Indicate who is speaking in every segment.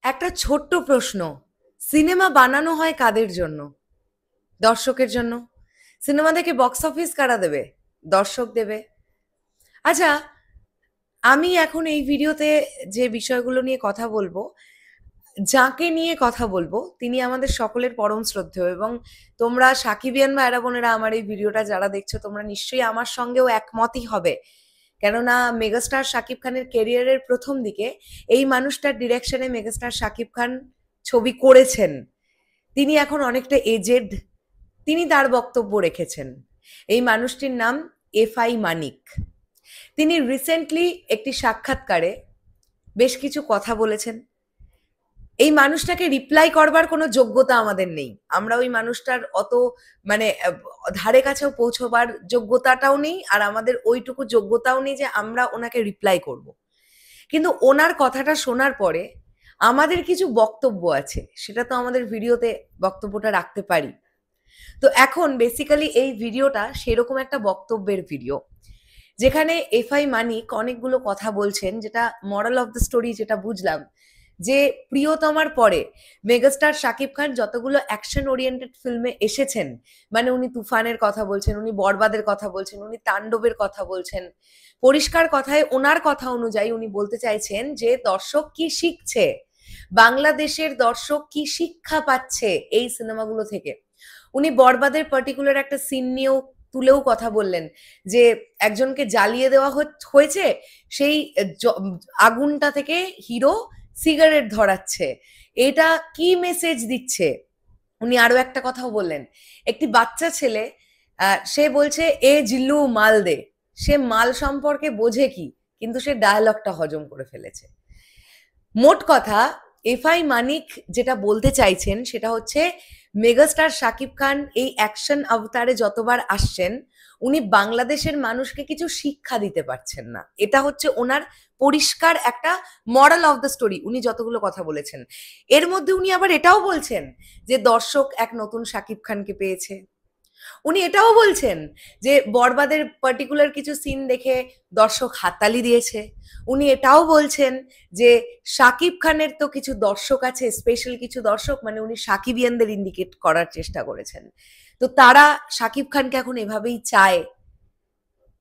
Speaker 1: একটা ছোট্ট প্রশ্ন, সিনেমা বানানো হয় কাদের জন্য? দর্শকের জন্য। সিনেমা দেখে বক্স অফিস কারা দেবে? দর্শক দেবে। আচ্ছা, আমি এখন এই ভিডিওতে যে বিষয়গুলো নিয়ে কথা বলবো, যাকে নিয়ে কথা বলবো তিনি আমাদের সকলের পরম শ্রদ্ধেয়, এবং তোমরা সাকিবিয়ান ভাইরা বোনেরা আমার এই ভিডিওটা যারা দেখছো তোমরা নিশ্চয়ই আমার সঙ্গেও একমতই হবে। কেননা মেগাস্টার শাকিব খানের কেরিয়ারের প্রথম দিকে এই মানুষটার ডিরেকশনে মেগাস্টার শাকিব খান ছবি করেছেন। তিনি এখন অনেকটা এজেড। তিনি তার বক্তব্য রেখেছেন। এই মানুষটির নাম এফআই মানিক। তিনি রিসেন্টলি একটি সাক্ষাৎকারে বেশ কিছু কথা বলেছেন। এই মানুষটাকে রিপ্লাই করবার কোনো যোগ্যতা আমাদের নেই। আমরা ওই মানুষটার অত মানে ধারে কাছেও পৌঁছবার যোগ্যতাটাও নেই, আর আমাদের ওইটুকু যোগ্যতাও নেই যে আমরা ওনাকে রিপ্লাই করব। কিন্তু ওনার কথাটা শোনার পরে আমাদের কিছু বক্তব্য আছে, সেটা তো আমাদের ভিডিওতে বক্তব্যটা রাখতে পারি। তো এখন বেসিক্যালি এই ভিডিওটা সেরকম একটা বক্তব্যের ভিডিও, যেখানে এফআই মানিক অনেকগুলো কথা বলছেন, যেটা মরাল অফ দ্য স্টোরি যেটা বুঝলাম যে প্রিয়তমার পরে মেগাস্টার শাকিব খান যতগুলো অ্যাকশন ওরিয়েন্টেড ফিল্মে এসেছেন, মানে উনি তুফানের কথা বলছেন, উনি বরবাদের কথা বলছেন, উনি তাণ্ডবের কথা বলছেন, পরিষ্কার কথায় ওনার কথা অনুযায়ী উনি বলতে চাইছেন যে দর্শক কি শিখছে, বাংলাদেশের দর্শক কি শিক্ষা পাচ্ছে এই সিনেমাগুলো থেকে। উনি বরবাদের পার্টিকুলার একটা সিন নিয়েও তুলেও কথা বললেন যে একজনকে জ্বালিয়ে দেওয়া হয়েছে, সেই আগুনটা থেকে হিরো সিগারেট ধরাচ্ছে। এটা কি মেসেজ দিচ্ছে? উনি আরো একটা কথাও বললেন, একটি বাচ্চা ছেলে সে বলছে এ জিল্লু মাল দে, সে মাল সম্পর্কে বোঝে কি, কিন্তু সে ডায়ালগটা হজম করে ফেলেছে। মোট কথা, এফআই মানিক যেটা বলতে চাইছেন সেটা হচ্ছে মেগাস্টার শাকিব খান এই অ্যাকশন অবতারে যতবার আসছেন উনি বাংলাদেশের মানুষকে কিছু শিক্ষা দিতে পারছেন না। এটা হচ্ছে ওনার পরিষ্কার একটা মরাল অফ দ্য স্টোরি উনি যতগুলো কথা বলেছেন। এর মধ্যে উনি আবার এটাও বলছেন যে দর্শক এক নতুন শাকিব খানকে পেয়েছে। উনি এটাও বলছেন যে বরবাদের পার্টিকুলার কিছু সিন দেখে দর্শক হাততালি দিয়েছে। উনি এটাও বলছেন যে শাকিব খানের তো কিছু দর্শক আছে, স্পেশাল কিছু দর্শক, মানে উনি সাকিবিয়ানদের ইন্ডিকেট করার চেষ্টা করেছেন। তো তারা শাকিব খানকে এখন এভাবেই চায়।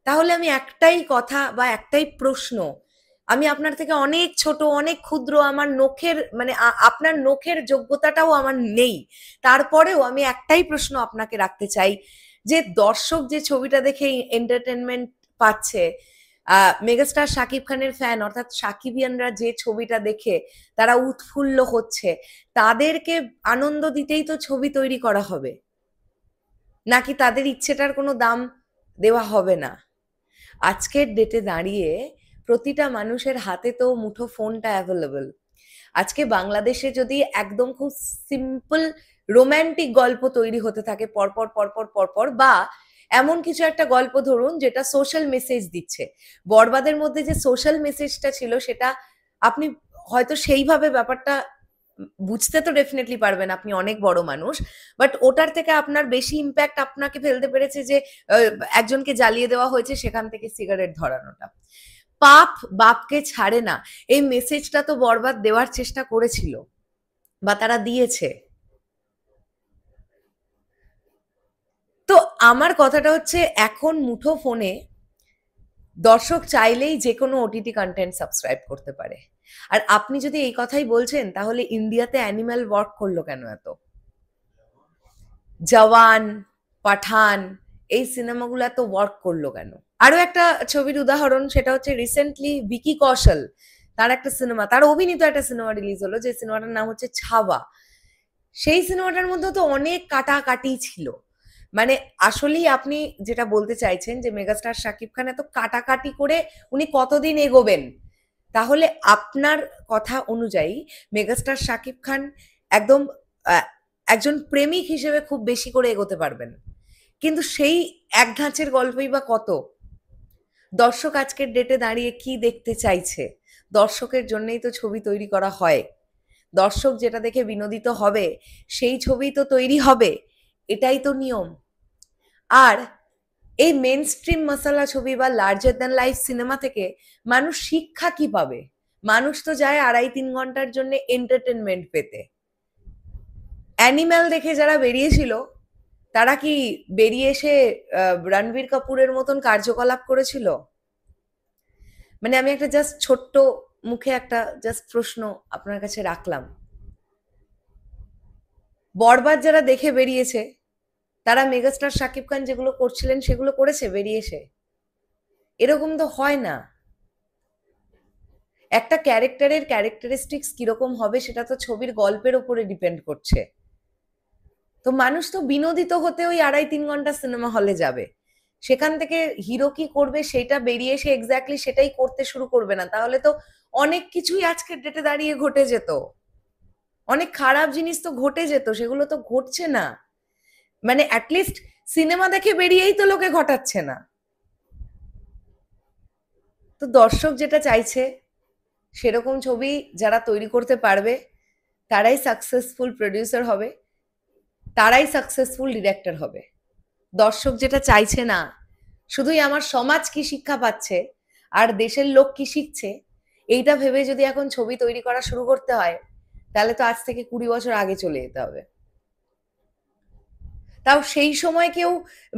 Speaker 1: তাহলে আমি একটাই কথা বা একটাই প্রশ্ন, আমি আপনার থেকে অনেক ছোট, অনেক ক্ষুদ্র, আমার নখের মানে আপনার নখের যোগ্যতাটাও আমার নেই, তারপরেও আমি একটাই প্রশ্ন আপনাকে রাখতে চাই যে দর্শক যে ছবিটা দেখে এন্টারটেনমেন্ট পাচ্ছে, মেগাস্টার শাকিব খানের ফ্যান অর্থাৎ সাকিবিয়ানরা যে ছবিটা দেখে তারা উৎফুল্ল হচ্ছে, তাদেরকে আনন্দ দিতেই তো ছবি তৈরি করা হবে, নাকি তাদের ইচ্ছেটার কোনো দাম দেওয়া হবে না? আজকের ডেটে দাঁড়িয়ে প্রতিটা মানুষের হাতে তো মুঠো ফোনটা অ্যাভেলেবল। আজকে বাংলাদেশে যদি একদম খুব সিম্পল রোম্যান্টিক গল্প তৈরি হতে থাকে পরপর পরপর পরপর, বা এমন কিছু একটা গল্প ধরুন যেটা সোশ্যাল মেসেজ দিচ্ছে, বরবাদের মধ্যে যে সোশ্যাল মেসেজটা ছিল সেটা আপনি হয়তো সেইভাবে ব্যাপারটা বুঝতে তো ডেফিনেটলি পারবেন, আপনি অনেক বড় মানুষ, বাট ওটার থেকে আপনার বেশি ইম্প্যাক্ট আপনাকে ফেলতে পেরেছে যে একজনকে জ্বালিয়ে দেওয়া হয়েছে সেখান থেকে সিগারেট ধরানোটা। পাপ বাপকে ছাড়ে না, এই মেসেজটা তো বরবাদ দেওয়ার চেষ্টা করেছিল বা তারা দিয়েছে। তো আমার কথাটা হচ্ছে এখন মুঠো ফোনে দর্শক চাইলেই যে কোনো ওটিটি কন্টেন্ট সাবস্ক্রাইব করতে পারে। আর আপনি যদি এই কথাই বলছেন তাহলে ইন্ডিয়াতে অ্যানিম্যাল ওয়ার্ক করলো কেন এত? জওয়ান, পাঠান, এই সিনেমাগুলো এত ওয়ার্ক করলো কেন? আরো একটা ছবির উদাহরণ, সেটা হচ্ছে রিসেন্টলি ভিকি কৌশল তার একটা সিনেমা, তার অভিনীত একটা সিনেমা রিলিজ হলো, যে সিনেমাটার নাম হচ্ছে ছাওয়া। সেই সিনেমাটার মধ্যে তো অনেক কাটাকাটি ছিল। মানে আসলেই আপনি যেটা বলতে চাইছেন যে মেগাস্টার শাকিব খান এত কাটাকাটি করে উনি কতদিন এগোবেন? তাহলে আপনার কথা অনুযায়ী মেগাস্টার শাকিব খান একদম একজন প্রেমিক হিসেবে খুব বেশি করে এগোতে পারবেন, কিন্তু সেই এক ধাঁচের গল্পই বা কত? দর্শক আজকের ডেটে দাঁড়িয়ে কি দেখতে চাইছে? দর্শকের জন্যই তো ছবি তৈরি করা হয়। দর্শক যেটা দেখে বিনোদিত হবে সেই ছবি তো তৈরি হবে, এটাই তো নিয়ম। আর এই মেন স্ট্রিম মশালা ছবি বা লার্জার দ্যান লাইফ সিনেমা থেকে মানুষ শিক্ষা কি পাবে? মানুষ তো যায় 2.5-3 ঘন্টার জন্য এন্টারটেনমেন্ট পেতে। অ্যানিম্যাল দেখে যারা বেরিয়েছিল তারা কি বেরিয়ে এসে রণবীর কাপুরের মতন কার্যকলাপ করেছিল? মানে আমি একটা জাস্ট ছোট্ট মুখে একটা জাস্ট প্রশ্ন আপনার কাছে রাখলাম। বরবাদ যারা দেখে বেরিয়েছে তারা মেগাস্টার শাকিব খান যেগুলো করছিলেন সেগুলো করেছে বেরিয়েছে? এরকম তো হয় না। একটা ক্যারেক্টারের ক্যারেক্টারিস্টিক্স কিরকম হবে সেটা তো ছবির গল্পের উপরে ডিপেন্ড করছে। তো মানুষ তো বিনোদিত হতে ওই 2.5-3 ঘন্টা সিনেমা হলে যাবে, সেখান থেকে হিরো কি করবে সেটা বেরিয়ে এসে এক্স্যাক্টলি সেটাই করতে শুরু করবে না, তাহলে তো অনেক কিছুই আজকের ডেটে দাঁড়িয়ে ঘটে যেত, অনেক খারাপ জিনিস তো ঘটে যেত, সেগুলো তো ঘটছে না। মানে অ্যাটলিস্ট সিনেমা দেখে বেরিয়েই তো লোকে ঘটাচ্ছে না। তো দর্শক যেটা চাইছে সেরকম ছবি যারা তৈরি করতে পারবে তারাই সাকসেসফুল প্রডিউসার হবে, তারাই সাকসেসফুল ডিরেক্টর হবে। দর্শক যেটা চাইছে না, শুধুই আমার সমাজ কি শিক্ষা পাচ্ছে আর দেশের লোক কি শিখছে এইটা ভেবে যদি এখন ছবি তৈরি করা শুরু করতে হয়, তাহলে তো আজ থেকে 20 বছর আগে চলে যেতে হবে। তাও সেই সময় কেউ,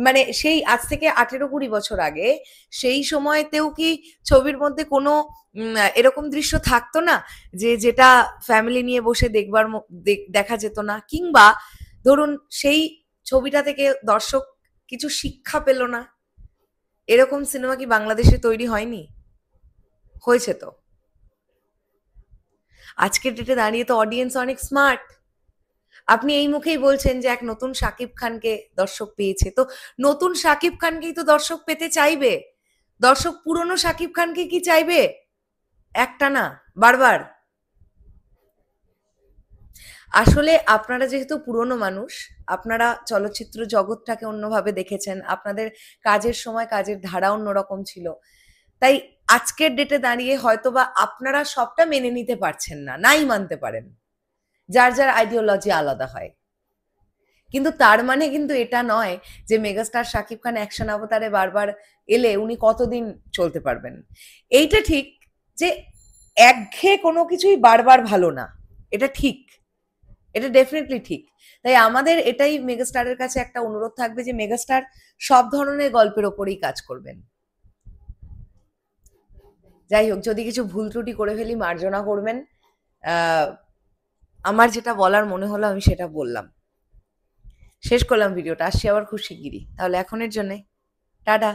Speaker 1: মানে সেই আজ থেকে 18-20 বছর আগে সেই সময়তেও কি ছবির মধ্যে কোনো এরকম দৃশ্য থাকতো না যে যেটা ফ্যামিলি নিয়ে বসে দেখবার দেখা যেত না, কিংবা ধরুন সেই ছবিটা থেকে দর্শক কিছু শিক্ষা পেল না, এরকম সিনেমা কি বাংলাদেশে তৈরি হয়নি? হয়েছে তো। আজকের ডেটে দাঁড়িয়ে তো অডিয়েন্স অনেক স্মার্ট। আপনি এই মুখেই বলছেন যে এক নতুন শাকিব খানকে দর্শক পেয়েছে, তো নতুন শাকিব খানকেই তো দর্শক পেতে চাইবে। দর্শক পুরনো শাকিব খানকে কি চাইবে একটা না বারবার? আসলে আপনারা যেহেতু পুরনো মানুষ, আপনারা চলচ্চিত্র জগৎটাকে অন্যভাবে দেখেছেন, আপনাদের কাজের সময় কাজের ধারা অন্যরকম ছিল, তাই আজকের ডেটে দাঁড়িয়ে হয়তোবা আপনারা সবটা মেনে নিতে পারছেন না, নাই মানতে পারেন, যার যার আইডিওলজি আলাদা হয়। কিন্তু তার মানে কিন্তু এটা নয় যে মেগাস্টার শাকিব খান অ্যাকশন অবতারে বারবার এলে উনি কতদিন চলতে পারবেন। এইটা ঠিক যে একঘেয়ে কোনো কিছুই বারবার ভালো না, এটা ঠিক, এটা ডেফিনেটলি ঠিক। তাই আমাদের এটাই মেগাস্টারের কাছে একটা অনুরোধ থাকবে যে মেগাস্টার সব ধরনের গল্পের ওপরেই কাজ করবেন। যাই হোক, যদি কিছু ভুল ত্রুটি করে ফেলি মার্জনা করবেন। আমার যেটা বলার মনে হলো আমি সেটা বললাম। শেষ করলাম ভিডিওটা, আসছি আবার খুব শিগগিরই। তাহলে এখনের জন্যে টাটা।